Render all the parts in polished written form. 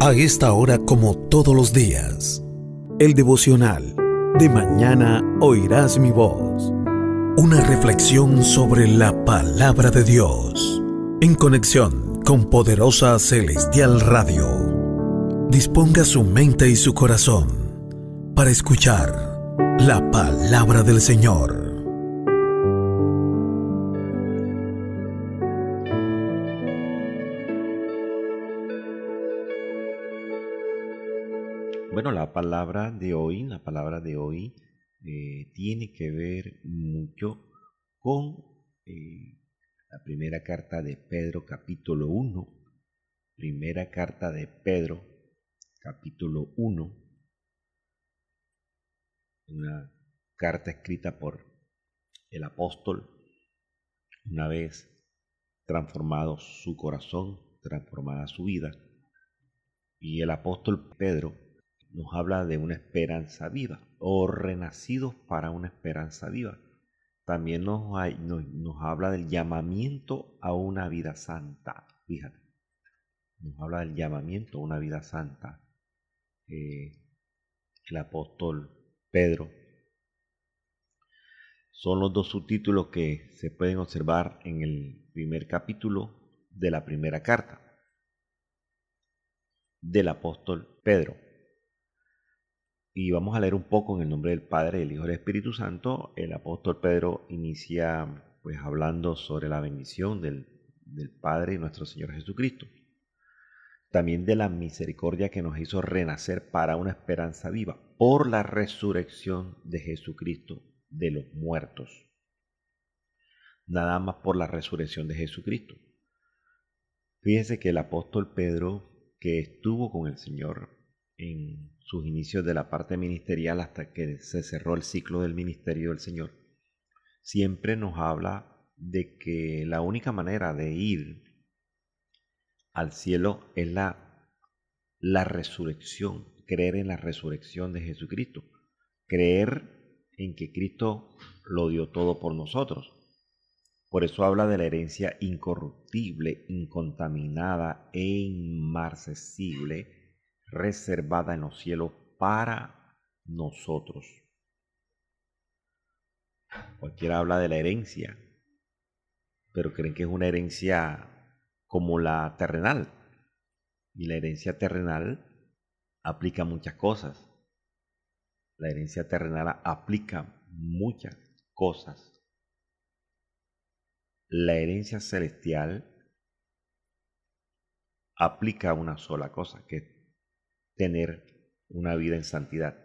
A esta hora, como todos los días, el devocional de mañana oirás mi voz. Una reflexión sobre la palabra de Dios, en conexión con Poderosa Celestial Radio. Disponga su mente y su corazón para escuchar la palabra del Señor. Bueno, la palabra de hoy tiene que ver mucho con la primera carta de Pedro, capítulo 1. Primera carta de Pedro, capítulo 1. Una carta escrita por el apóstol, una vez transformado su corazón, transformada su vida. Y el apóstol Pedro nos habla de una esperanza viva, o renacidos para una esperanza viva. También nos habla del llamamiento a una vida santa. Fíjate, nos habla del llamamiento a una vida santa. El apóstol Pedro. Son los dos subtítulos que se pueden observar en el primer capítulo de la primera carta del apóstol Pedro. Y vamos a leer un poco en el nombre del Padre, del Hijo y del Espíritu Santo. El apóstol Pedro inicia pues hablando sobre la bendición del Padre y nuestro Señor Jesucristo. También de la misericordia que nos hizo renacer para una esperanza viva por la resurrección de Jesucristo de los muertos. Nada más por la resurrección de Jesucristo. Fíjense que el apóstol Pedro, que estuvo con el Señor en sus inicios de la parte ministerial hasta que se cerró el ciclo del ministerio del Señor, siempre nos habla de que la única manera de ir al cielo es la resurrección, creer en la resurrección de Jesucristo, creer en que Cristo lo dio todo por nosotros. Por eso habla de la herencia incorruptible, incontaminada e inmarcesible, reservada en los cielos para nosotros. Cualquiera habla de la herencia, pero creen que es una herencia como la terrenal. Y la herencia terrenal aplica muchas cosas. La herencia terrenal aplica muchas cosas. La herencia celestial aplica una sola cosa, que es tener una vida en santidad.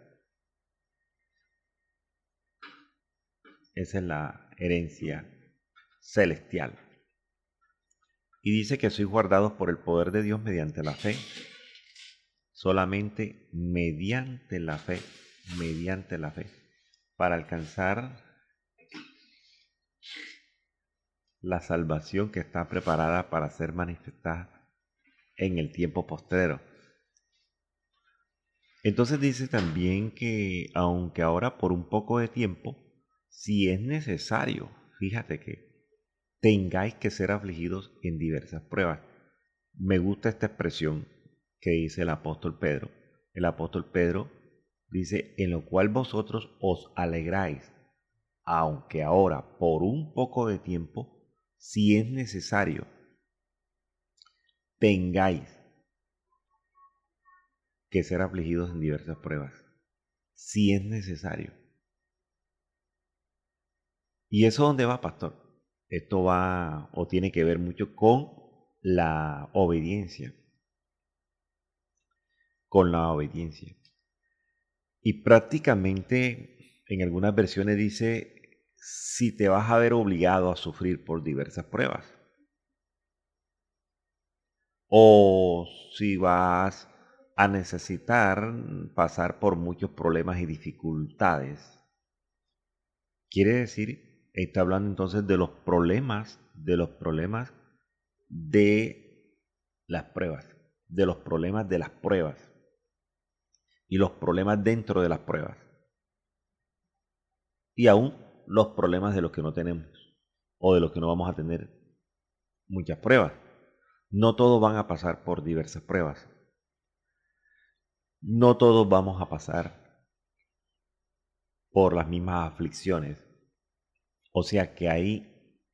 Esa es la herencia celestial. Y dice que sois guardados por el poder de Dios mediante la fe. Solamente mediante la fe, para alcanzar la salvación que está preparada para ser manifestada en el tiempo postrero. Entonces dice también que aunque ahora por un poco de tiempo, si es necesario, fíjate que tengáis que ser afligidos en diversas pruebas. Me gusta esta expresión que dice el apóstol Pedro. El apóstol Pedro dice, en lo cual vosotros os alegráis, aunque ahora por un poco de tiempo, si es necesario, tengáis que ser afligidos en diversas pruebas, si es necesario. ¿Y eso dónde va, pastor? Esto va o tiene que ver mucho con la obediencia. Con la obediencia. Y prácticamente en algunas versiones dice, si te vas a ver obligado a sufrir por diversas pruebas. O si vas a necesitar pasar por muchos problemas y dificultades. Quiere decir, está hablando entonces de los problemas de las pruebas, de los problemas de las pruebas y los problemas dentro de las pruebas. Y aún los problemas de los que no tenemos o de los que no vamos a tener muchas pruebas. No todos van a pasar por diversas pruebas. no todos vamos a pasar por las mismas aflicciones. O sea que hay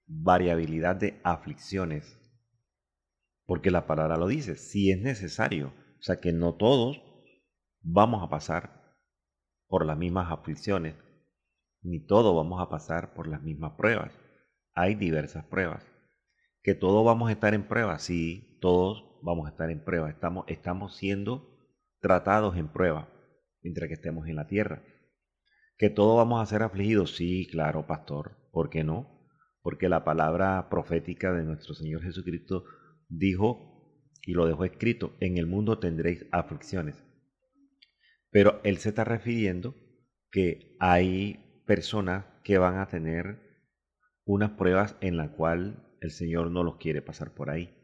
variabilidad de aflicciones, porque la palabra lo dice, si es necesario. O sea que no todos vamos a pasar por las mismas aflicciones, ni todos vamos a pasar por las mismas pruebas. Hay diversas pruebas. Que todos vamos a estar en prueba, sí, todos vamos a estar en prueba. Estamos siendo tratados en prueba mientras que estemos en la tierra. Que todos vamos a ser afligidos, sí, claro, pastor. ¿Por qué no? Porque la palabra profética de nuestro Señor Jesucristo dijo, y lo dejó escrito, en el mundo tendréis aflicciones. Pero Él se está refiriendo que hay personas que van a tener unas pruebas en la cual el Señor no los quiere pasar por ahí.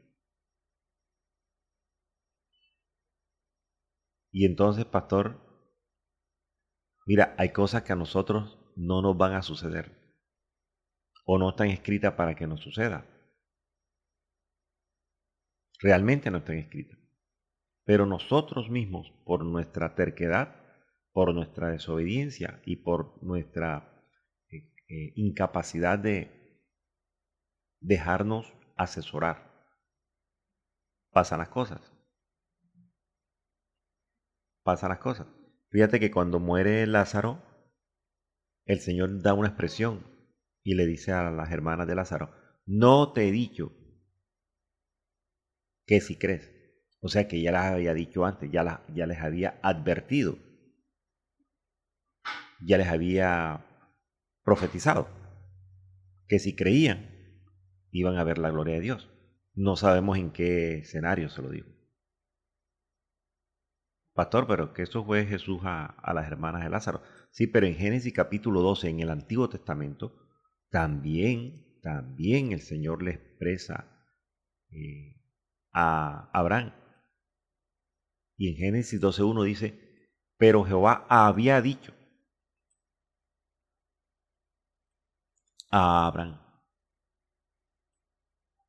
Y entonces, pastor, mira, hay cosas que a nosotros no nos van a suceder o no están escritas para que nos suceda. Realmente no están escritas. Pero nosotros mismos, por nuestra terquedad, por nuestra desobediencia y por nuestra incapacidad de dejarnos asesorar, pasan las cosas. Pasan las cosas. Fíjate que cuando muere Lázaro, el Señor da una expresión y le dice a las hermanas de Lázaro, no te he dicho que si crees. O sea que ya las había dicho antes, ya les había advertido, ya les había profetizado que si creían iban a ver la gloria de Dios. No sabemos en qué escenario se lo dijo. Pastor, pero que eso fue Jesús a las hermanas de Lázaro. Sí, pero en Génesis capítulo 12, en el Antiguo Testamento, también el Señor le expresa a Abraham. Y en Génesis 12:1 dice, pero Jehová había dicho a Abraham,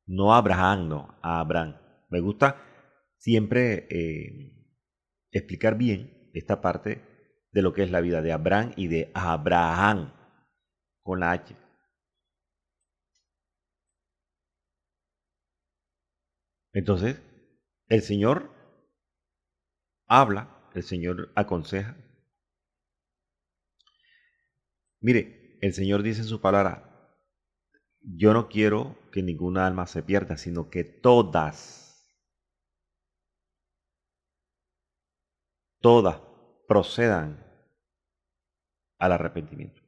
no a Abraham, no, a Abraham. Me gusta siempre explicar bien esta parte de lo que es la vida de Abraham y de Abraham con la H. Entonces, el Señor habla, el Señor aconseja. Mire, el Señor dice en su palabra, yo no quiero que ninguna alma se pierda, sino que todas procedan al arrepentimiento.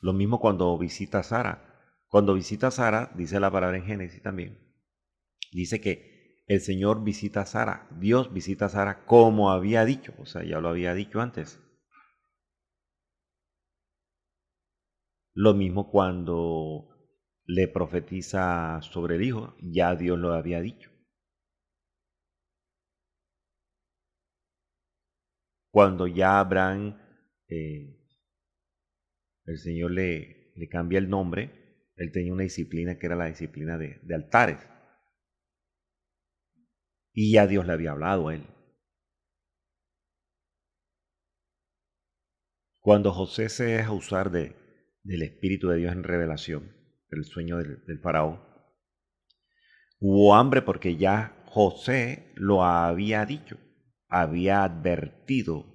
Lo mismo cuando visita a Sara. Cuando visita a Sara, dice la palabra en Génesis también, dice que el Señor visita a Sara, Dios visita a Sara como había dicho, o sea, ya lo había dicho antes. Lo mismo cuando le profetiza sobre el Hijo, ya Dios lo había dicho. Cuando ya Abraham, el Señor le cambia el nombre, él tenía una disciplina que era la disciplina de altares. Y ya Dios le había hablado a él. Cuando José se deja usar del Espíritu de Dios en revelación, el sueño del faraón, hubo hambre porque ya José lo había dicho, había advertido.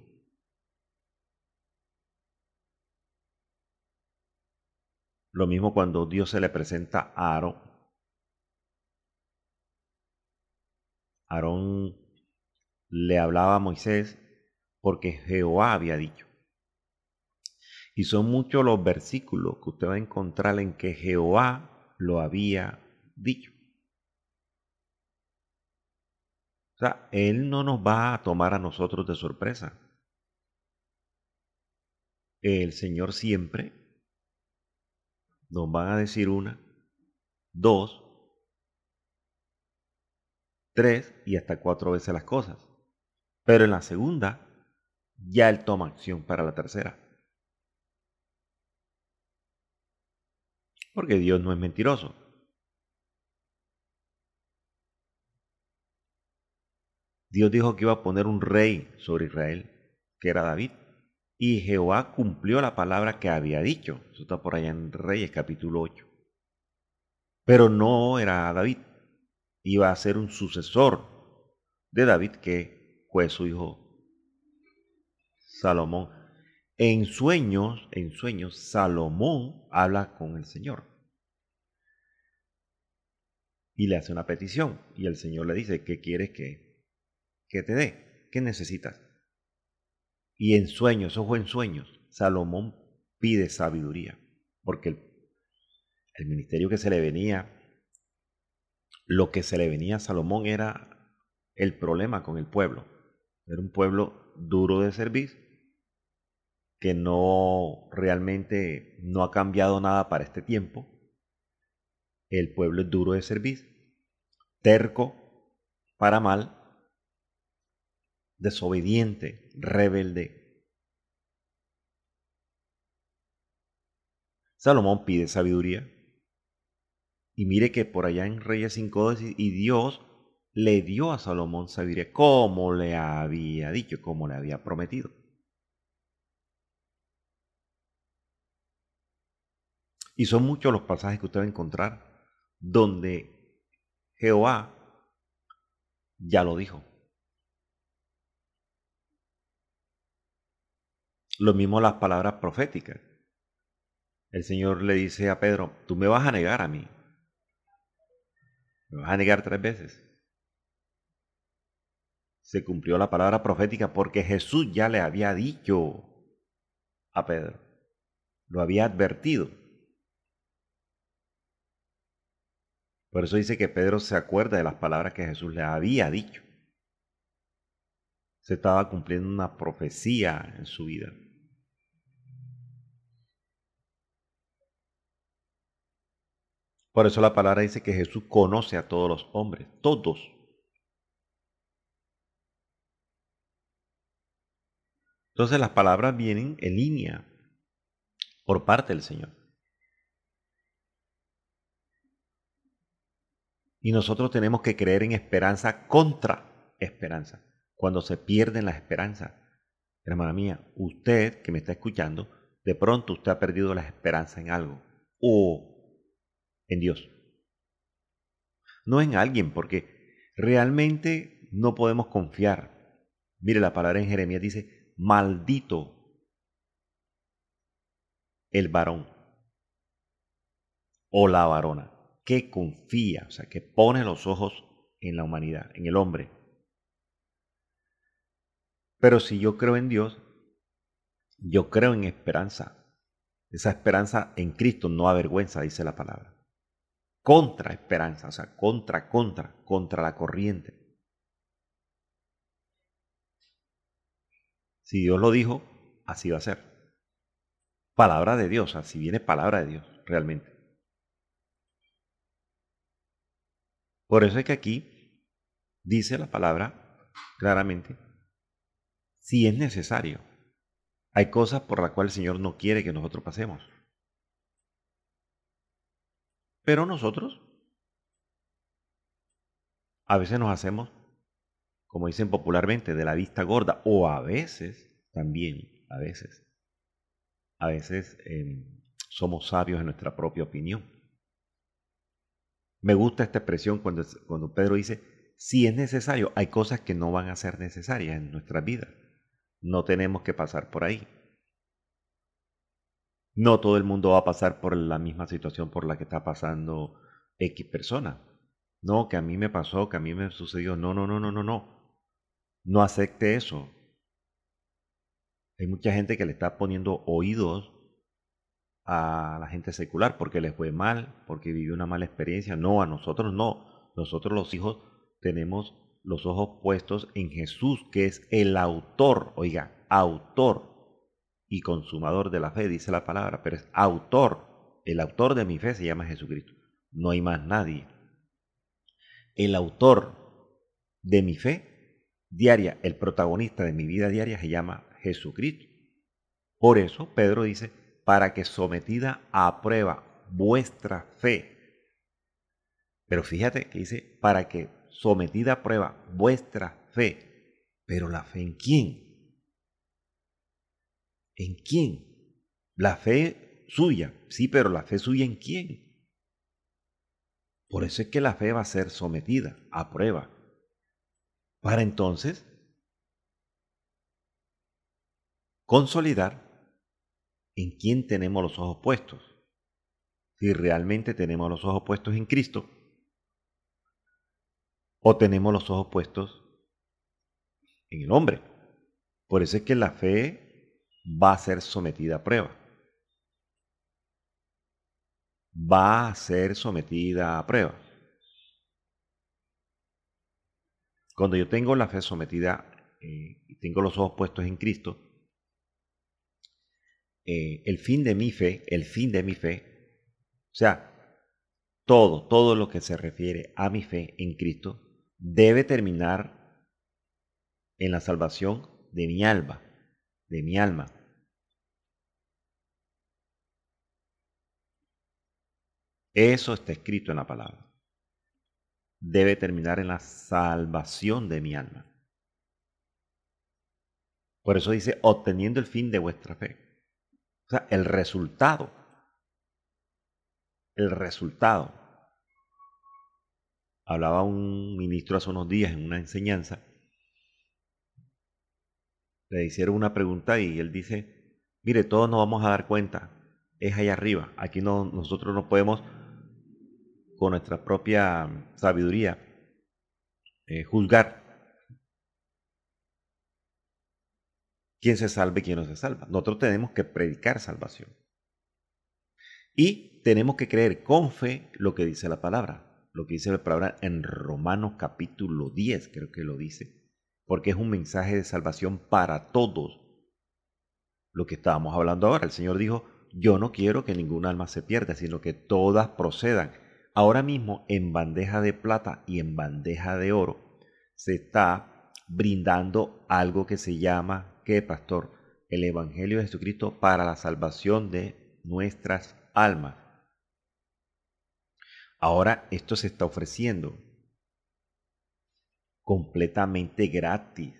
Lo mismo cuando Dios se le presenta a Aarón. Aarón le hablaba a Moisés porque Jehová había dicho. Y son muchos los versículos que usted va a encontrar en que Jehová lo había dicho. O sea, Él no nos va a tomar a nosotros de sorpresa. El Señor siempre nos va a decir una, dos, tres y hasta cuatro veces las cosas. Pero en la segunda, ya Él toma acción para la tercera. Porque Dios no es mentiroso. Dios dijo que iba a poner un rey sobre Israel, que era David. Y Jehová cumplió la palabra que había dicho. Eso está por allá en Reyes capítulo 8. Pero no era David. Iba a ser un sucesor de David, que fue su hijo Salomón. En sueños, Salomón habla con el Señor y le hace una petición. Y el Señor le dice: ¿qué quieres que te dé? ¿Qué necesitas? Y en sueños, ojo, en sueños, Salomón pide sabiduría, porque el ministerio que se le venía, lo que se le venía a Salomón era el problema con el pueblo. Era un pueblo duro de servir, que realmente no ha cambiado nada para este tiempo. El pueblo es duro de servir, terco para mal, desobediente, rebelde. Salomón pide sabiduría. Y mire que por allá en Reyes 5:2, y Dios le dio a Salomón sabiduría, como le había dicho, como le había prometido. Y son muchos los pasajes que usted va a encontrar donde Jehová ya lo dijo. Lo mismo las palabras proféticas. El Señor le dice a Pedro: tú me vas a negar a mí. Me vas a negar 3 veces. Se cumplió la palabra profética porque Jesús ya le había dicho a Pedro. Lo había advertido. Por eso dice que Pedro se acuerda de las palabras que Jesús le había dicho. Se estaba cumpliendo una profecía en su vida. Por eso la palabra dice que Jesús conoce a todos los hombres, todos. Entonces las palabras vienen en línea por parte del Señor. Y nosotros tenemos que creer en esperanza contra esperanza. Cuando se pierden las esperanzas, hermana mía, usted que me está escuchando, de pronto usted ha perdido la esperanza en algo o en Dios. No en alguien, porque realmente no podemos confiar. Mire, la palabra en Jeremías dice: maldito el varón o la varona que confía, o sea, que pone los ojos en la humanidad, en el hombre. Pero si yo creo en Dios, yo creo en esperanza. Esa esperanza en Cristo no avergüenza, dice la palabra. Contra esperanza, o sea, contra la corriente. Si Dios lo dijo, así va a ser. Palabra de Dios, así viene palabra de Dios, realmente. Por eso es que aquí dice la palabra claramente: si es necesario. Hay cosas por las cuales el Señor no quiere que nosotros pasemos. Pero nosotros a veces nos hacemos, como dicen popularmente, de la vista gorda, o a veces, también, a veces somos sabios en nuestra propia opinión. Me gusta esta expresión cuando Pedro dice: si es necesario. Hay cosas que no van a ser necesarias en nuestras vidas. No tenemos que pasar por ahí. No todo el mundo va a pasar por la misma situación por la que está pasando X persona. No, que a mí me pasó, que a mí me sucedió. No, no, no, no, no, no. No acepte eso. Hay mucha gente que le está poniendo oídos a la gente secular porque les fue mal, porque vivió una mala experiencia. No, a nosotros no. Nosotros los hijos tenemos los ojos puestos en Jesús, que es el autor, oiga, autor y consumador de la fe, dice la palabra, pero es autor. El autor de mi fe se llama Jesucristo. No hay más nadie. El autor de mi fe diaria, el protagonista de mi vida diaria, se llama Jesucristo. Por eso Pedro dice: para que sometida a prueba vuestra fe. Pero fíjate que dice: para que sometida a prueba vuestra fe. ¿Pero la fe en quién? ¿En quién? La fe suya, sí, pero la fe suya ¿en quién? Por eso es que la fe va a ser sometida a prueba. Para entonces consolidar en quién tenemos los ojos puestos. Si realmente tenemos los ojos puestos en Cristo o tenemos los ojos puestos en el hombre. Por eso es que la fe va a ser sometida a prueba. Va a ser sometida a prueba. Cuando yo tengo la fe sometida y tengo los ojos puestos en Cristo, el fin de mi fe, o sea, todo lo que se refiere a mi fe en Cristo debe terminar en la salvación de mi alma, Eso está escrito en la palabra. Debe terminar en la salvación de mi alma. Por eso dice, obteniendo el fin de vuestra fe. O sea, el resultado. Hablaba un ministro hace unos días en una enseñanza. Le hicieron una pregunta y él dice, mire, todos nos vamos a dar cuenta. Es allá arriba. Aquí nosotros no podemos, con nuestra propia sabiduría, juzgar quién se salva y quién no se salva. Nosotros tenemos que predicar salvación. Y tenemos que creer con fe lo que dice la palabra. Lo que dice la palabra en Romanos capítulo 10, creo que lo dice. Porque es un mensaje de salvación para todos. Lo que estábamos hablando ahora. El Señor dijo, yo no quiero que ningún alma se pierda, sino que todas procedan. Ahora mismo en bandeja de plata y en bandeja de oro se está brindando algo que se llama, ¿qué, pastor? El Evangelio de Jesucristo para la salvación de nuestras almas. Ahora esto se está ofreciendo completamente gratis.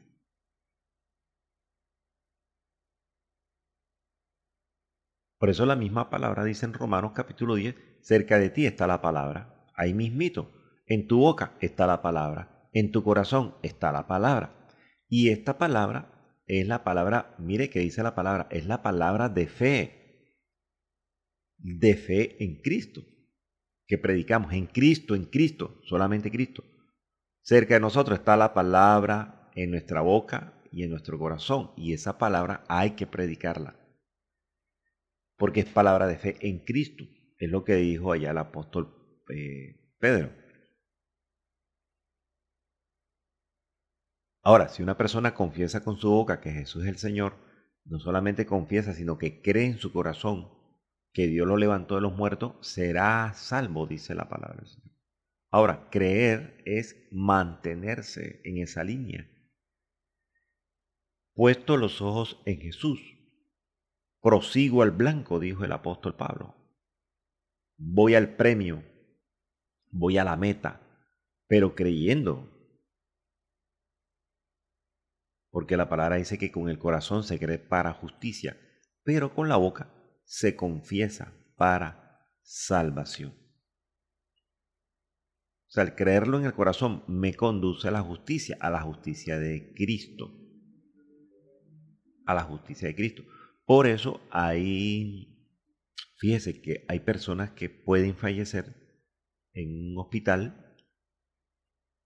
Por eso la misma palabra dice en Romanos capítulo 10, cerca de ti está la palabra, ahí mismito, en tu boca está la palabra, en tu corazón está la palabra. Y esta palabra es la palabra, mire que dice la palabra, es la palabra de fe en Cristo, que predicamos en Cristo, solamente Cristo. Cerca de nosotros está la palabra en nuestra boca y en nuestro corazón, y esa palabra hay que predicarla. Porque es palabra de fe en Cristo. Es lo que dijo allá el apóstol Pedro. Ahora, si una persona confiesa con su boca que Jesús es el Señor, no solamente confiesa, sino que cree en su corazón que Dios lo levantó de los muertos, será salvo, dice la palabra del Señor. Ahora, creer es mantenerse en esa línea. Puesto los ojos en Jesús, prosigo al blanco, dijo el apóstol Pablo. Voy al premio, voy a la meta, pero creyendo. Porque la palabra dice que con el corazón se cree para justicia, pero con la boca se confiesa para salvación. O sea, el creerlo en el corazón me conduce a la justicia de Cristo. A la justicia de Cristo. Por eso fíjese que hay personas que pueden fallecer en un hospital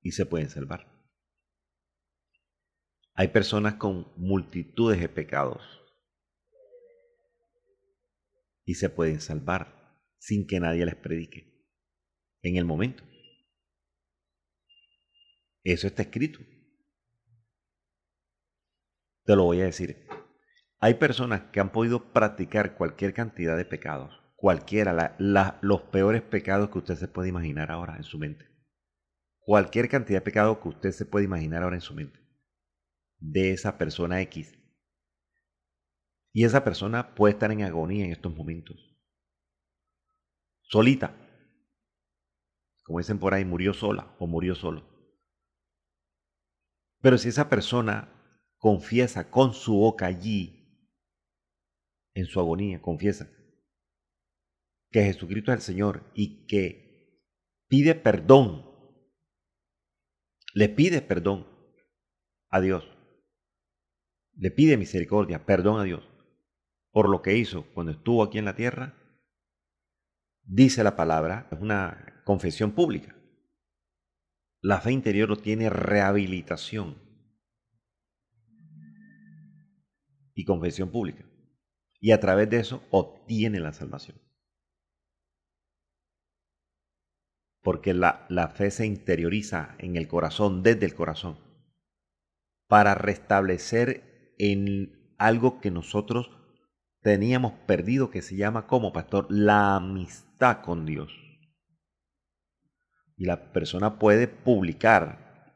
y se pueden salvar. Hay personas con multitudes de pecados y se pueden salvar sin que nadie les predique en el momento. Eso está escrito. Te lo voy a decir. Hay personas que han podido practicar cualquier cantidad de pecados, cualquiera, los peores pecados que usted se puede imaginar ahora en su mente. Cualquier cantidad de pecado que usted se puede imaginar ahora en su mente. De esa persona X. Y esa persona puede estar en agonía en estos momentos. Solita. Como dicen por ahí, murió sola o murió solo. Pero si esa persona confiesa con su boca allí, en su agonía, confiesa que Jesucristo es el Señor y que pide perdón, le pide perdón a Dios, le pide misericordia, perdón a Dios por lo que hizo cuando estuvo aquí en la tierra, dice la palabra, es una confesión pública. La fe interior no tiene rehabilitación y confesión pública. Y a través de eso obtiene la salvación. Porque la fe se interioriza en el corazón, desde el corazón, para restablecer en algo que nosotros teníamos perdido, que se llama, como pastor, la amistad con Dios. Y la persona puede publicar,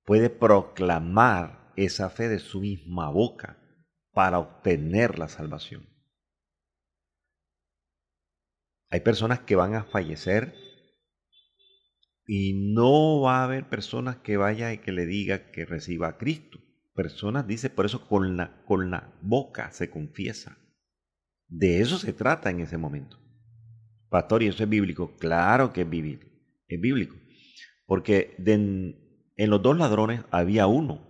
puede proclamar esa fe de su misma boca para obtener la salvación. Hay personas que van a fallecer y no va a haber personas que vaya y que le diga que reciba a Cristo. Personas, dice, por eso con la boca se confiesa. De eso se trata en ese momento. Pastor, ¿y eso es bíblico? Claro que es bíblico. Es bíblico. Porque en los dos ladrones había uno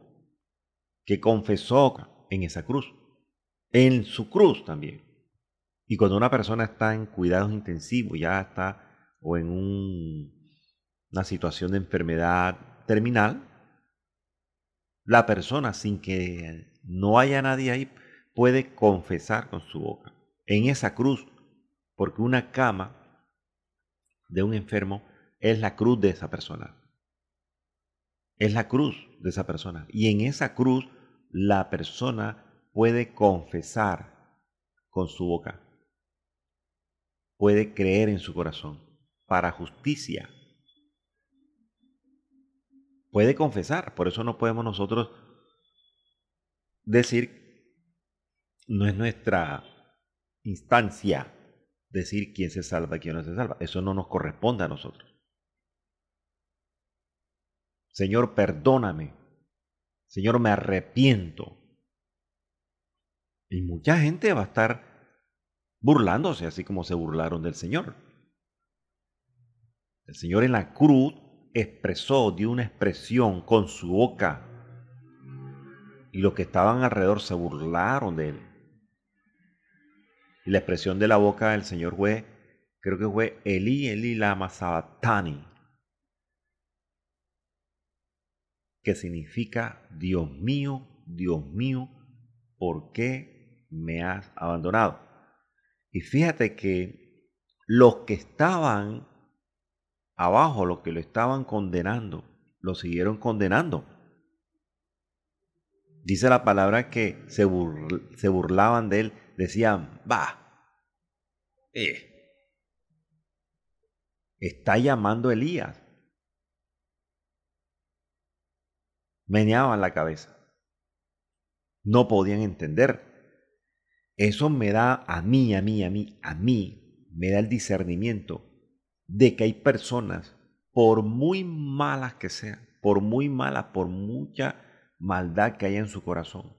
que confesó en esa cruz. En su cruz también. Y cuando una persona está en cuidados intensivos, ya está o en una situación de enfermedad terminal, la persona, sin que no haya nadie ahí, puede confesar con su boca en esa cruz, porque una cama de un enfermo es la cruz de esa persona. Es la cruz de esa persona. Y en esa cruz la persona puede confesar con su boca, puede creer en su corazón para justicia. Puede confesar, por eso no podemos nosotros decir, no es nuestra instancia decir quién se salva y quién no se salva. Eso no nos corresponde a nosotros. Señor, perdóname. Señor, me arrepiento. Y mucha gente va a estar burlándose, así como se burlaron del Señor. El Señor en la cruz dio una expresión con su boca. Y los que estaban alrededor se burlaron de él. Y la expresión de la boca del Señor fue, creo que fue Elí, Elí, lama sabactani, que significa Dios mío, ¿por qué me has abandonado? Y fíjate que los que estaban abajo, los que lo estaban condenando, lo siguieron condenando. Dice la palabra que se burlaban de él, decían, está llamando a Elías. Meneaban la cabeza. No podían entender. Eso me da a mí, me da el discernimiento de que hay personas, por muy malas que sean, por muy malas, por mucha maldad que haya en su corazón,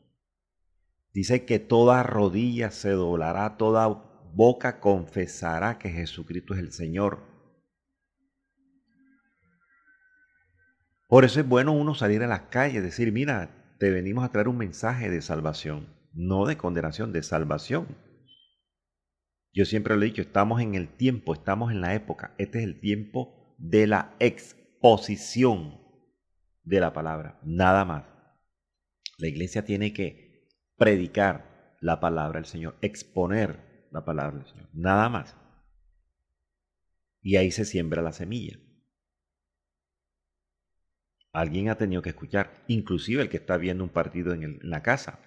dice que toda rodilla se doblará, toda boca confesará que Jesucristo es el Señor. Por eso es bueno uno salir a las calles y decir, mira, te venimos a traer un mensaje de salvación, no de condenación, de salvación. Yo siempre lo he dicho, estamos en el tiempo, estamos en la época, este es el tiempo de la exposición de la palabra, nada más. La iglesia tiene que predicar la palabra del Señor, exponer la palabra del Señor, nada más. Y ahí se siembra la semilla. Alguien ha tenido que escuchar, inclusive el que está viendo un partido en la casa.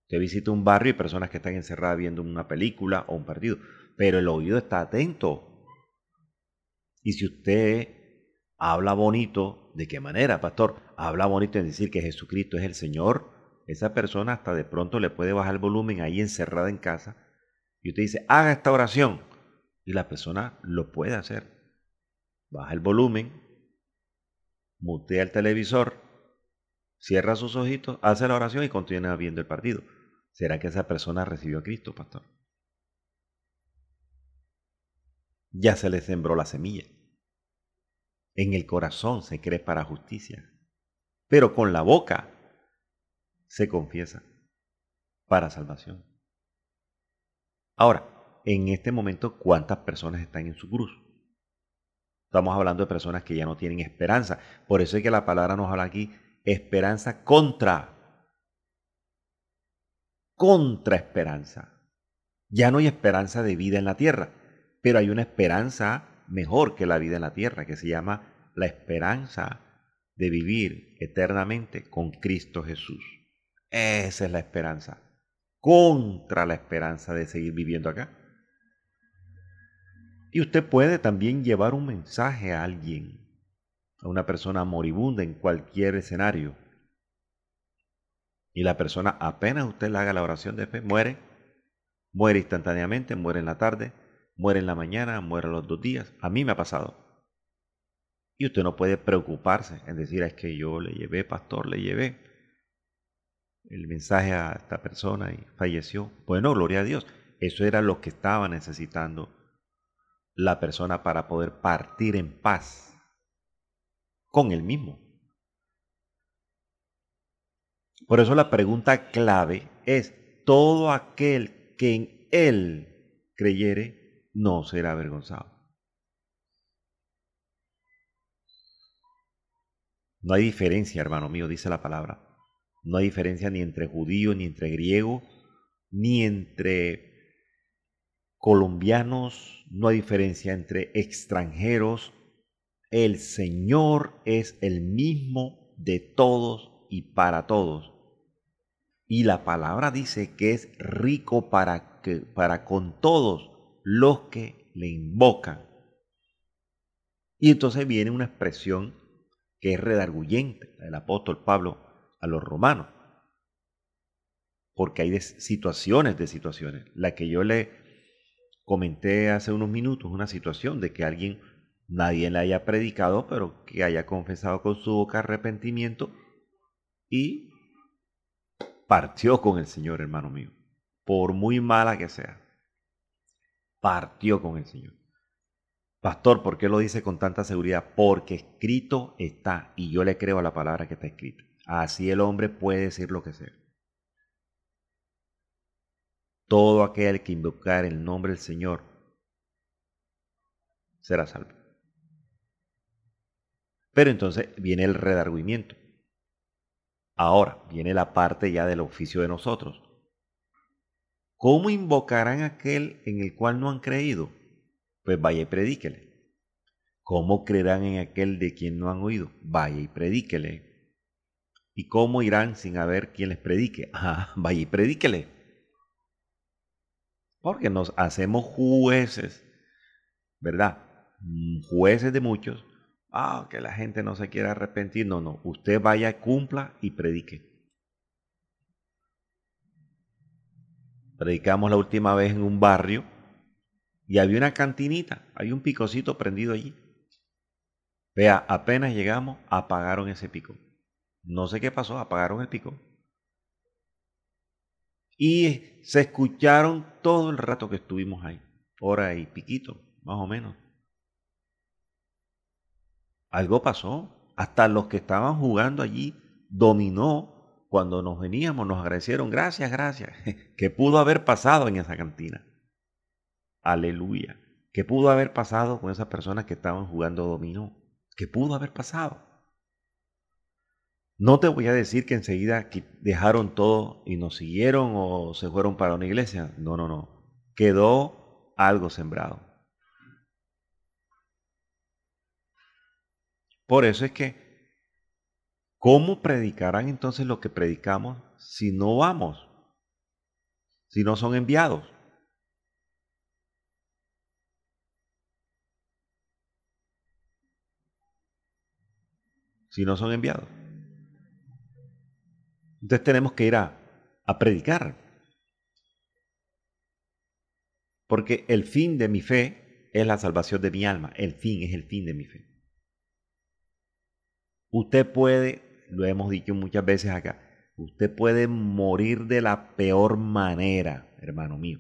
Usted visita un barrio y personas que están encerradas viendo una película o un partido, pero el oído está atento. Y si usted habla bonito, ¿de qué manera, pastor? Habla bonito en decir que Jesucristo es el Señor. Esa persona hasta de pronto le puede bajar el volumen ahí encerrada en casa. Y usted dice, haga esta oración. Y la persona lo puede hacer. Baja el volumen mutea el televisor, cierra sus ojitos, hace la oración y continúa viendo el partido. ¿Será que esa persona recibió a Cristo, pastor? Ya se le sembró la semilla. En el corazón se cree para justicia, pero con la boca se confiesa para salvación. Ahora, en este momento, ¿cuántas personas están en su cruz? Estamos hablando de personas que ya no tienen esperanza. Por eso es que la palabra nos habla aquí, esperanza contra esperanza. Ya no hay esperanza de vida en la tierra, pero hay una esperanza mejor que la vida en la tierra, que se llama la esperanza de vivir eternamente con Cristo Jesús. Esa es la esperanza, contra la esperanza de seguir viviendo acá. Y usted puede también llevar un mensaje a alguien, a una persona moribunda en cualquier escenario. Y la persona, apenas usted le haga la oración de fe, muere instantáneamente, muere en la tarde, muere en la mañana, muere a los 2 días. A mí me ha pasado. Y usted no puede preocuparse en decir, es que yo le llevé, pastor, le llevé el mensaje a esta persona y falleció. Bueno, gloria a Dios. Eso era lo que estaba necesitando la persona para poder partir en paz con él mismo. Por eso la pregunta clave es, todo aquel que en él creyere no será avergonzado. No hay diferencia, hermano mío, dice la palabra. No hay diferencia ni entre judío, ni entre griego, ni entre colombianos, no hay diferencia entre extranjeros. El Señor es el mismo de todos y para todos. Y la palabra dice que es rico para con todos los que le invocan. Y entonces viene una expresión que es redarguyente del apóstol Pablo a los romanos. Porque hay situaciones. La que yo le comenté hace unos minutos, una situación de que nadie le haya predicado, pero que haya confesado con su boca arrepentimiento y partió con el Señor, hermano mío. Por muy mala que sea, partió con el Señor. Pastor, ¿por qué lo dice con tanta seguridad? Porque escrito está, y yo le creo a la palabra que está escrita. Así el hombre puede decir lo que sea. Todo aquel que invocar el nombre del Señor será salvo. Pero entonces viene el redargüimiento. Ahora viene la parte ya del oficio de nosotros. ¿Cómo invocarán a aquel en el cual no han creído? Pues vaya y predíquele. ¿Cómo creerán en aquel de quien no han oído? Vaya y predíquele. ¿Y cómo irán sin haber quien les predique? Vaya y predíquele. Porque nos hacemos jueces, ¿verdad? Jueces de muchos. Que la gente no se quiere arrepentir. No. Usted vaya, cumpla y predique. Predicamos la última vez en un barrio y había una cantinita, había un picocito prendido allí. Vea, apenas llegamos, apagaron ese pico. No sé qué pasó, apagaron el pico. Y se escucharon todo el rato que estuvimos ahí, hora y piquito, más o menos. Algo pasó. Hasta los que estaban jugando allí dominó. Cuando nos veníamos, nos agradecieron. Gracias. ¿Qué pudo haber pasado en esa cantina? Aleluya. ¿Qué pudo haber pasado con esas personas que estaban jugando dominó? ¿Qué pudo haber pasado? No te voy a decir que enseguida dejaron todo y nos siguieron o se fueron para una iglesia. No. Quedó algo sembrado. Por eso es que, ¿cómo predicarán entonces lo que predicamos si no vamos? Si no son enviados. Si no son enviados. Entonces tenemos que ir a predicar. Porque el fin de mi fe es la salvación de mi alma. El fin es el fin de mi fe. Usted puede, lo hemos dicho muchas veces acá, usted puede morir de la peor manera, hermano mío.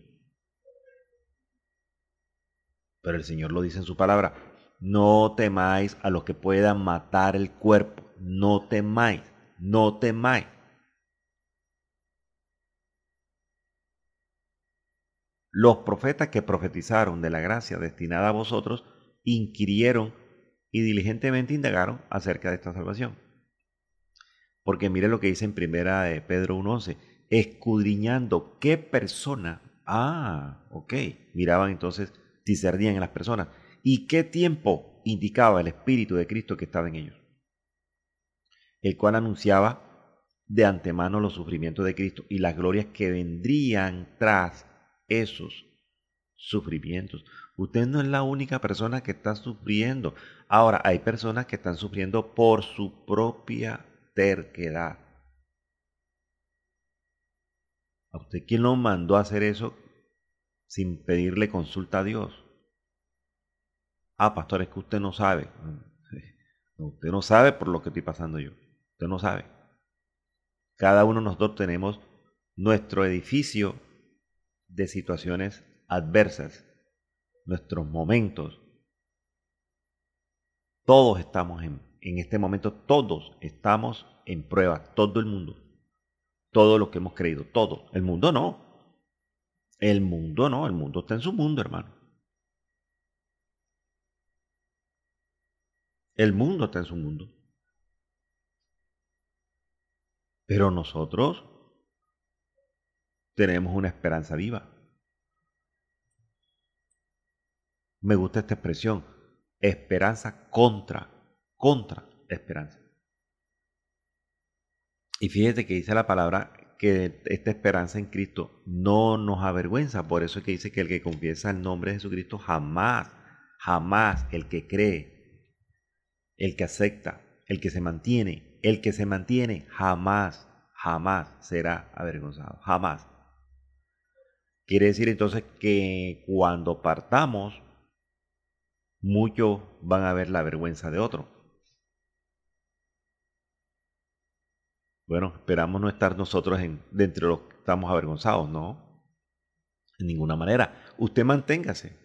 Pero el Señor lo dice en su palabra, no temáis a los que puedan matar el cuerpo, no temáis, no temáis. Los profetas que profetizaron de la gracia destinada a vosotros inquirieron y diligentemente indagaron acerca de esta salvación. Porque mire lo que dice en primera de Pedro 1:11, escudriñando qué persona, ok, miraban entonces, discernían en las personas, y qué tiempo indicaba el Espíritu de Cristo que estaba en ellos, el cual anunciaba de antemano los sufrimientos de Cristo y las glorias que vendrían tras esos sufrimientos. Usted no es la única persona que está sufriendo. Ahora, hay personas que están sufriendo por su propia terquedad. ¿A usted quién lo mandó a hacer eso sin pedirle consulta a Dios? Pastor, es que usted no sabe. Usted no sabe por lo que estoy pasando yo. Usted no sabe. Cada uno de nosotros tenemos nuestro edificio de situaciones adversas, nuestros momentos. Todos estamos en este momento, todos estamos en prueba, todo el mundo. Todo lo que hemos creído, todo. El mundo no. El mundo no, el mundo está en su mundo, hermano. El mundo está en su mundo. Pero nosotros tenemos una esperanza viva. Me gusta esta expresión, esperanza contra esperanza. Y fíjate que dice la palabra que esta esperanza en Cristo no nos avergüenza. Por eso es que dice que el que confiesa el nombre de Jesucristo jamás, el que cree, el que acepta, el que se mantiene, jamás será avergonzado. Jamás. Quiere decir entonces que cuando partamos, muchos van a ver la vergüenza de otro. Bueno, esperamos no estar nosotros dentro de los que estamos avergonzados, ¿no? En ninguna manera. Usted manténgase.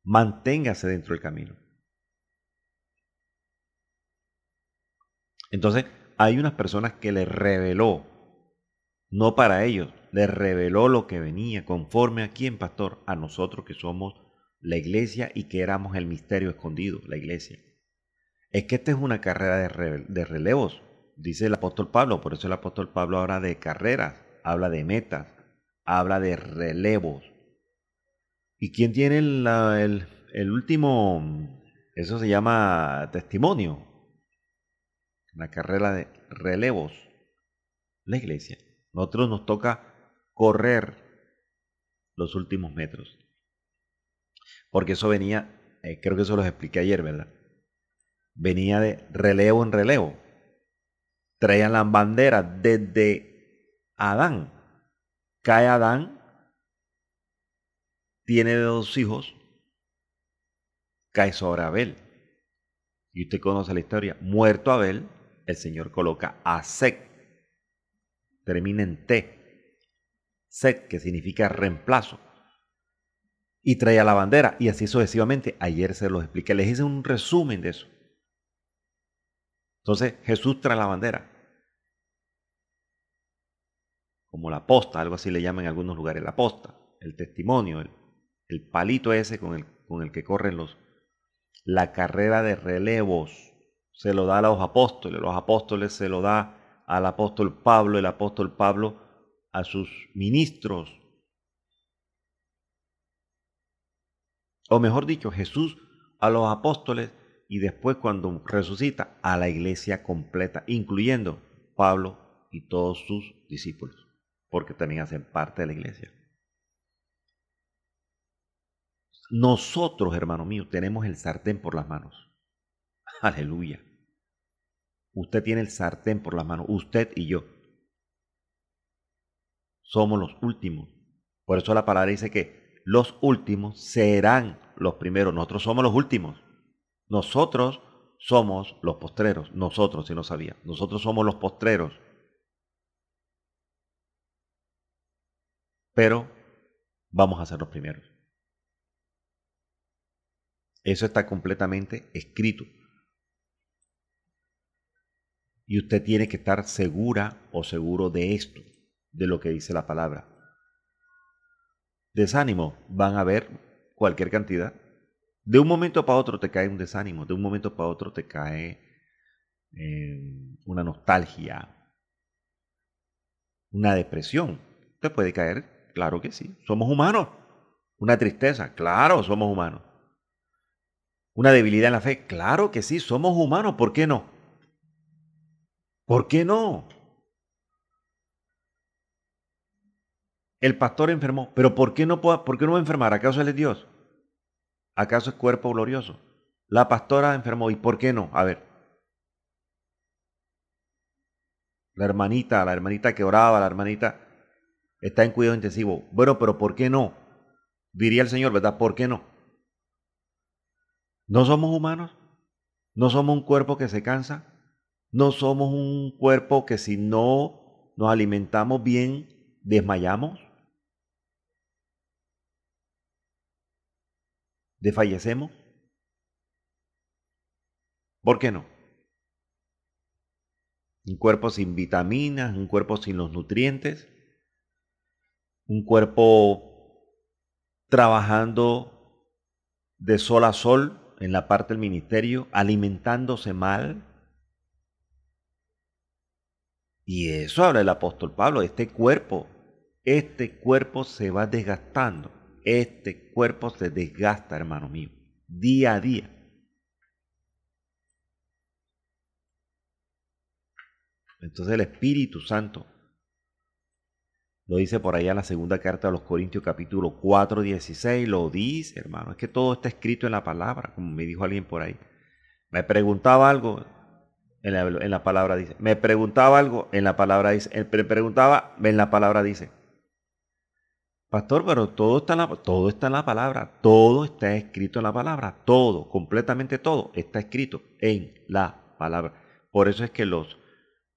Manténgase dentro del camino. Entonces, hay unas personas que les reveló, no para ellos, les reveló lo que venía, conforme a quién, pastor, a nosotros que somos la iglesia y que éramos el misterio escondido, la iglesia. Es que esta es una carrera de relevos, dice el apóstol Pablo, por eso el apóstol Pablo habla de carreras, habla de metas, habla de relevos. ¿Y quién tiene el último? Eso se llama testimonio, la carrera de relevos, la iglesia. Nosotros nos toca correr los últimos metros, porque eso venía, creo que eso los expliqué ayer, ¿verdad? Venía de relevo en relevo. Traían las banderas desde Adán. Cae Adán, tiene 2 hijos, cae sobre Abel. Y usted conoce la historia. Muerto Abel, el Señor coloca a Set. Termina en T. Set, que significa reemplazo. Y traía la bandera. Y así sucesivamente. Ayer se los expliqué. Les hice un resumen de eso. Entonces Jesús trae la bandera, como la posta, algo así le llaman en algunos lugares, la posta, el testimonio, el palito ese con el que corren la carrera de relevos, se lo da a los apóstoles se lo da al apóstol Pablo, el apóstol Pablo a sus ministros, o mejor dicho, Jesús a los apóstoles, y después cuando resucita a la iglesia completa, incluyendo Pablo y todos sus discípulos, porque también hacen parte de la iglesia. Nosotros, hermano mío, tenemos el sartén por las manos. Aleluya. Usted tiene el sartén por las manos, usted y yo. Somos los últimos. Por eso la palabra dice que los últimos serán los primeros. Nosotros somos los últimos. Nosotros somos los postreros. Nosotros, si no sabía, nosotros somos los postreros. Pero vamos a ser los primeros. Eso está completamente escrito. Y usted tiene que estar segura o seguro de esto, de lo que dice la palabra. Desánimo, van a haber cualquier cantidad. De un momento para otro te cae un desánimo, de un momento para otro te cae una nostalgia, una depresión. Te puede caer, claro que sí, somos humanos. Una tristeza, claro, somos humanos. Una debilidad en la fe, claro que sí, somos humanos, ¿por qué no? ¿Por qué no? El pastor enfermó, pero ¿por qué no va a enfermar? ¿Acaso él es Dios? ¿Acaso es cuerpo glorioso? La pastora enfermó, ¿y por qué no? A ver. La hermanita que oraba, la hermanita está en cuidado intensivo. Bueno, pero ¿por qué no? Diría el Señor, ¿verdad? ¿Por qué no? ¿No somos humanos? ¿No somos un cuerpo que se cansa? ¿No somos un cuerpo que si no nos alimentamos bien, desmayamos? ¿Desfallecemos? ¿Por qué no? Un cuerpo sin vitaminas, un cuerpo sin los nutrientes, un cuerpo trabajando de sol a sol en la parte del ministerio, alimentándose mal. Y eso habla el apóstol Pablo, este cuerpo se va desgastando, este cuerpo se desgasta, hermano mío, día a día. Entonces el Espíritu Santo lo dice por allá en la segunda carta a los Corintios capítulo 4, 16, lo dice, hermano, es que todo está escrito en la palabra, como me dijo alguien por ahí. Me preguntaba algo, en la palabra dice. Me preguntaba algo, en la palabra dice. Me preguntaba, en la palabra dice. Pastor, pero todo está en la palabra, todo está escrito en la palabra, todo, completamente todo está escrito en la palabra. Por eso es que los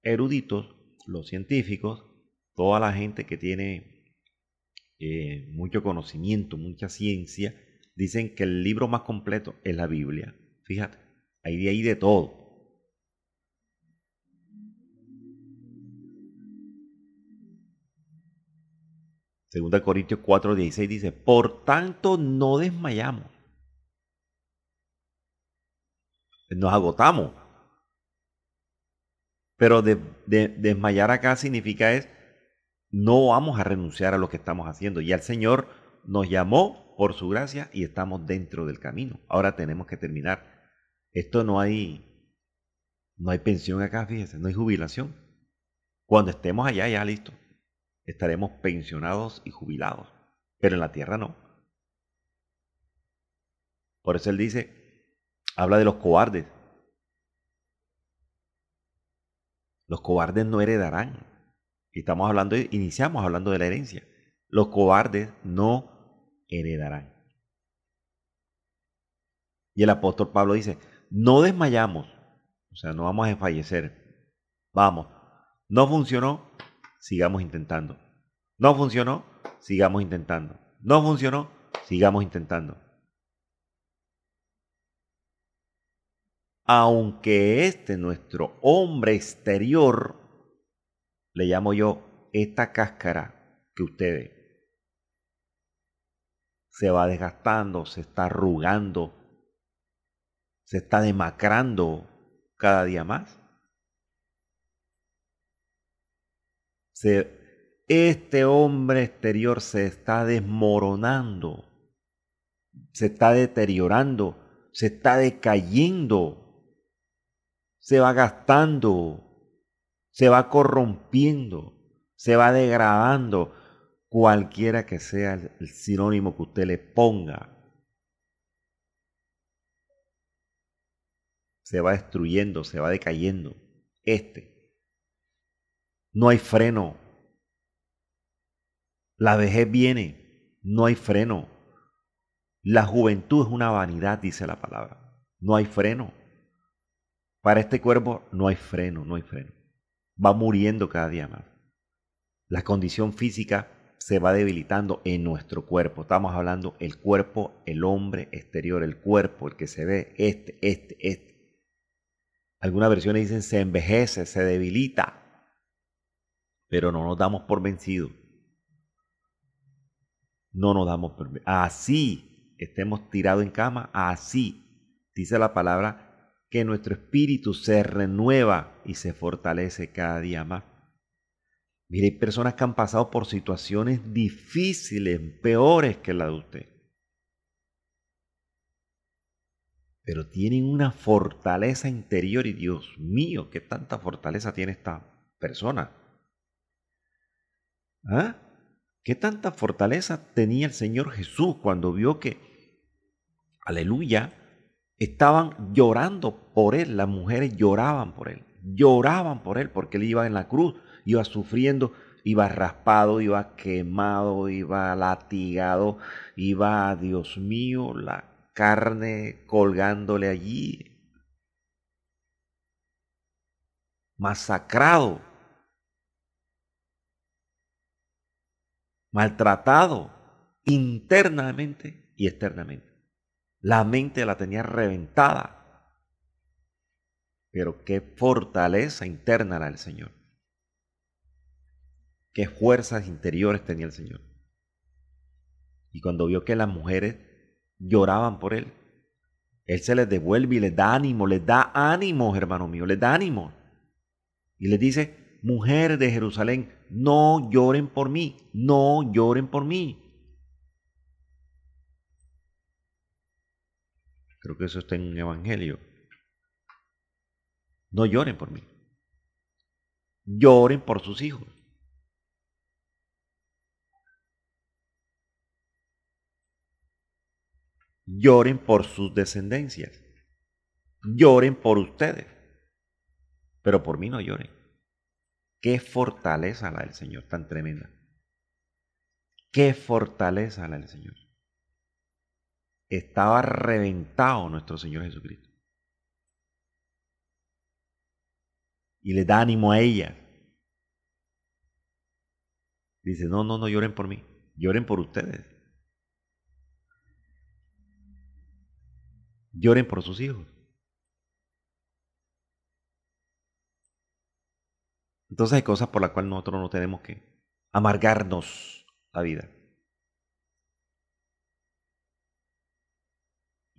eruditos, los científicos, toda la gente que tiene mucho conocimiento, mucha ciencia, dicen que el libro más completo es la Biblia. Fíjate, hay de todo. Segunda Corintios 4:16 dice, por tanto no desmayamos. Nos agotamos. Pero desmayar acá significa no vamos a renunciar a lo que estamos haciendo. Ya el Señor nos llamó por su gracia y estamos dentro del camino. Ahora tenemos que terminar. Esto no hay pensión acá, fíjese, no hay jubilación. Cuando estemos allá, ya listo. Estaremos pensionados y jubilados. Pero en la tierra no. Por eso él dice, habla de los cobardes. Los cobardes no heredarán. Y iniciamos hablando de la herencia. Los cobardes no heredarán. Y el apóstol Pablo dice, no desmayamos. O sea, no vamos a desfallecer. Vamos. No funcionó, sigamos intentando. No funcionó, sigamos intentando. No funcionó, sigamos intentando. Aunque nuestro hombre exterior, le llamo yo, esta cáscara que usted ve, se va desgastando, se está arrugando, se está demacrando cada día más. Este hombre exterior se está desmoronando, se está deteriorando, se está decayendo, se va gastando, se va corrompiendo, se va degradando, cualquiera que sea el sinónimo que usted le ponga. Se va destruyendo, se va decayendo. No hay freno. La vejez viene, no hay freno. La juventud es una vanidad, dice la palabra. No hay freno. Para este cuerpo no hay freno, no hay freno. Va muriendo cada día más. La condición física se va debilitando en nuestro cuerpo. Estamos hablando el cuerpo, el hombre exterior, el cuerpo, el que se ve, este. Algunas versiones dicen se envejece, se debilita, pero no nos damos por vencidos. No nos damos por vencidos. Así estemos tirados en cama, así dice la palabra que nuestro espíritu se renueva y se fortalece cada día más. Mire, hay personas que han pasado por situaciones difíciles, peores que la de usted. Pero tienen una fortaleza interior y Dios mío, qué tanta fortaleza tiene esta persona. ¿Ah? ¿Qué tanta fortaleza tenía el Señor Jesús cuando vio que, aleluya, estaban llorando por Él, las mujeres lloraban por Él porque Él iba en la cruz, iba sufriendo, iba raspado, iba quemado, iba latigado, iba, Dios mío, la carne colgándole allí, masacrado, maltratado internamente y externamente. La mente la tenía reventada. Pero qué fortaleza interna era el Señor. Qué fuerzas interiores tenía el Señor. Y cuando vio que las mujeres lloraban por Él, Él se les devuelve y les da ánimo, hermano mío, les da ánimo. Y les dice, mujeres de Jerusalén, no lloren por mí, no lloren por mí. Creo que eso está en un evangelio. No lloren por mí. Lloren por sus hijos. Lloren por sus descendencias. Lloren por ustedes. Pero por mí no lloren. Qué fortaleza la del Señor, tan tremenda. Qué fortaleza la del Señor. Estaba reventado nuestro Señor Jesucristo. Y le da ánimo a ella. Dice, no lloren por mí, lloren por ustedes. Lloren por sus hijos. Entonces hay cosas por las cuales nosotros no tenemos que amargarnos la vida.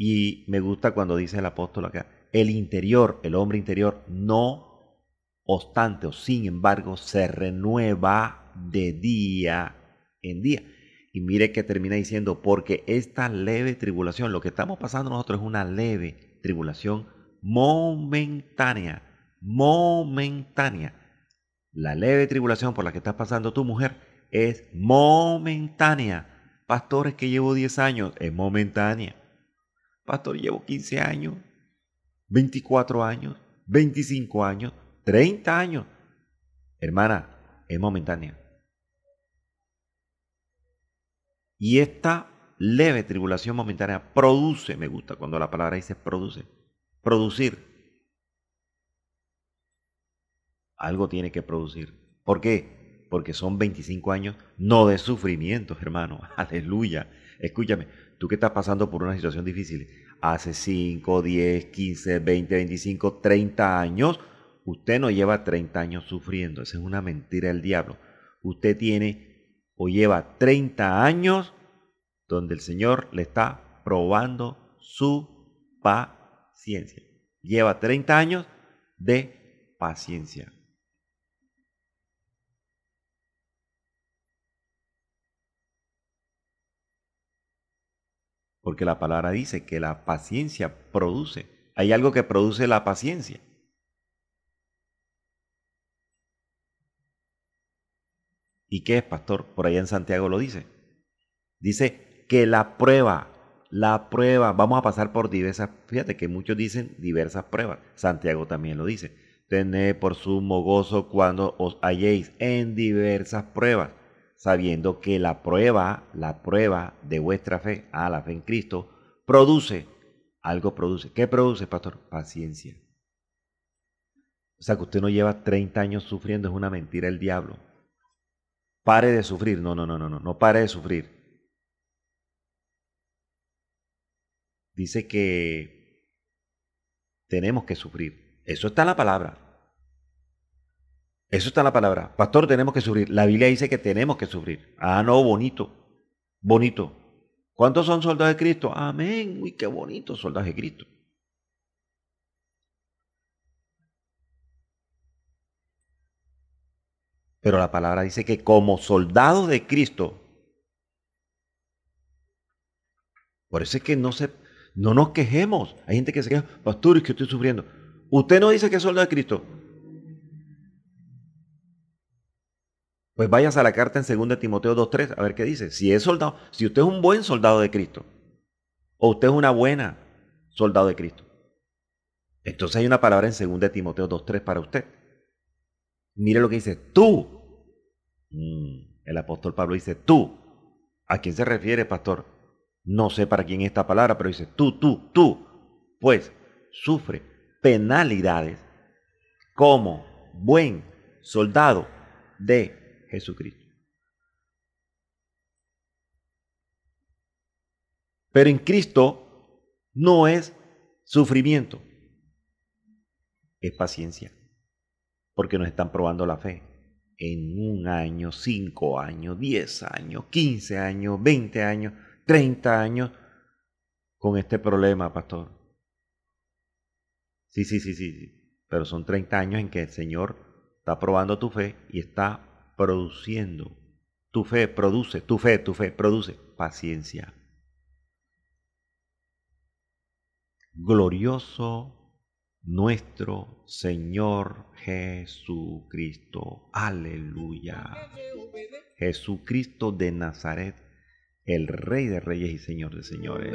Y me gusta cuando dice el apóstol acá, el interior, el hombre interior, no obstante o sin embargo, se renueva de día en día. Y mire que termina diciendo, porque esta leve tribulación, lo que estamos pasando nosotros es una leve tribulación momentánea. La leve tribulación por la que estás pasando tu mujer es momentánea. Pastores, que llevo 10 años, es momentánea. Pastor, llevo 15 años, 24 años, 25 años, 30 años. Hermana, es momentánea. Y esta leve tribulación momentánea produce, me gusta cuando la palabra dice produce, producir. Algo tiene que producir. ¿Por qué? Porque son 25 años no de sufrimiento, hermano. Aleluya. Escúchame, tú que estás pasando por una situación difícil, hace 5, 10, 15, 20, 25, 30 años, usted no lleva 30 años sufriendo. Esa es una mentira del diablo. Usted tiene o lleva 30 años donde el Señor le está probando su paciencia. Lleva 30 años de paciencia. Porque la palabra dice que la paciencia produce. Hay algo que produce la paciencia. ¿Y qué es, pastor? Por allá en Santiago lo dice. Dice que la prueba, vamos a pasar por diversas, fíjate que muchos dicen diversas pruebas. Santiago también lo dice. Tened por sumo gozo cuando os halléis en diversas pruebas, sabiendo que la prueba de vuestra fe, la fe en Cristo, produce, algo produce. ¿Qué produce, pastor? Paciencia. O sea, que usted no lleva 30 años sufriendo, es una mentira del diablo. Pare de sufrir. No, no, no, no, no, no pare de sufrir. Dice que tenemos que sufrir. Eso está en la palabra. Eso está en la palabra. Pastor, tenemos que sufrir. La Biblia dice que tenemos que sufrir. Ah, no, bonito. Bonito. ¿Cuántos son soldados de Cristo? Amén. Uy, qué bonito, soldados de Cristo. Pero la palabra dice que como soldados de Cristo, por eso es que no nos quejemos. Hay gente que se queja, pastor, es que estoy sufriendo. Usted no dice que es soldado de Cristo. Pues vayas a la carta en 2 Timoteo 2:3 a ver qué dice. Si es soldado, si usted es un buen soldado de Cristo, o usted es una buena soldado de Cristo, entonces hay una palabra en 2 Timoteo 2:3 para usted. Mire lo que dice, tú. El apóstol Pablo dice, tú. ¿A quién se refiere, pastor? No sé para quién es esta palabra, pero dice, tú. Pues sufre penalidades como buen soldado de Jesucristo. Pero en Cristo no es sufrimiento, es paciencia, porque nos están probando la fe. En 1 año, 5 años, 10 años, 15 años, 20 años, 30 años con este problema, pastor. Sí. Pero son 30 años en que el Señor está probando tu fe y está produciendo. Tu fe produce paciencia. Glorioso nuestro Señor Jesucristo. Aleluya. Jesucristo de Nazaret, el Rey de Reyes y Señor de Señores.